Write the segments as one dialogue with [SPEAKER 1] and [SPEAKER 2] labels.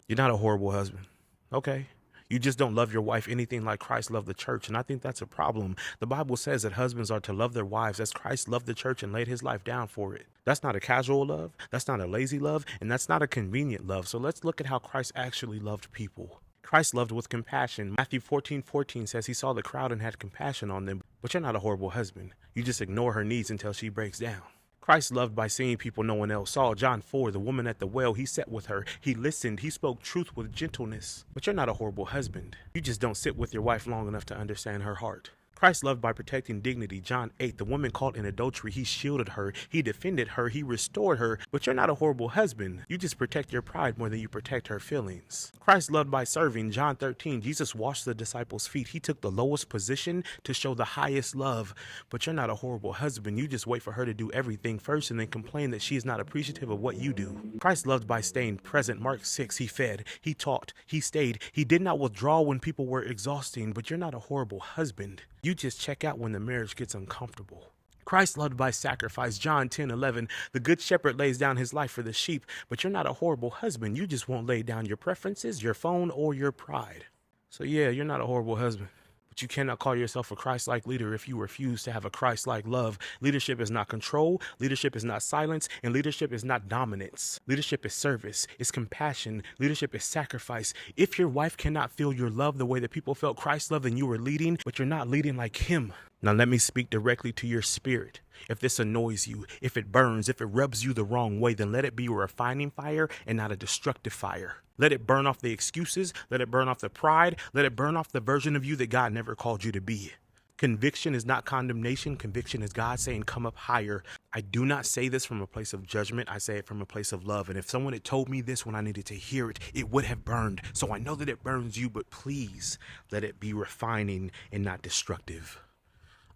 [SPEAKER 1] You're not a horrible husband. Okay. You just don't love your wife anything like Christ loved the church. And I think that's a problem. The Bible says that husbands are to love their wives as Christ loved the church and laid his life down for it. That's not a casual love. That's not a lazy love. And that's not a convenient love. So let's look at how Christ actually loved people. Christ loved with compassion. Matthew 14:14 says he saw the crowd and had compassion on them. But you're not a horrible husband. You just ignore her needs until she breaks down. Christ loved by seeing people no one else saw. John 4, the woman at the well, he sat with her. He listened. He spoke truth with gentleness. But you're not a horrible husband. You just don't sit with your wife long enough to understand her heart. Christ loved by protecting dignity. John 8, the woman caught in adultery, he shielded her, he defended her, he restored her. But you're not a horrible husband. You just protect your pride more than you protect her feelings. Christ loved by serving. John 13, Jesus washed the disciples' feet. He took the lowest position to show the highest love. But you're not a horrible husband. You just wait for her to do everything first and then complain that she is not appreciative of what you do. Christ loved by staying present. Mark 6, he fed, he taught, he stayed. He did not withdraw when people were exhausting. But you're not a horrible husband. You just check out when the marriage gets uncomfortable. Christ loved by sacrifice. John 10:11. The good shepherd lays down his life for the sheep, but you're not a horrible husband. You just won't lay down your preferences, your phone, or your pride. So yeah, you're not a horrible husband. But you cannot call yourself a Christ-like leader if you refuse to have a Christ-like love. Leadership is not control, leadership is not silence, and leadership is not dominance. Leadership is service, it's compassion, leadership is sacrifice. If your wife cannot feel your love the way that people felt Christ love, then you are leading, but you're not leading like him. Now let me speak directly to your spirit. If this annoys you, if it burns, if it rubs you the wrong way, then let it be a refining fire and not a destructive fire. Let it burn off the excuses, let it burn off the pride, let it burn off the version of you that God never called you to be. Conviction is not condemnation. Conviction is God saying, come up higher. I do not say this from a place of judgment. I say it from a place of love. And if someone had told me this when I needed to hear it, it would have burned. So I know that it burns you, but please let it be refining and not destructive.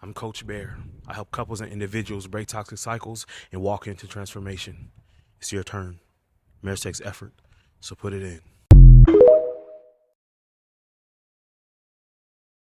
[SPEAKER 1] I'm Coach Bear. I help couples and individuals break toxic cycles and walk into transformation. It's your turn. Marriage takes effort, so put it in.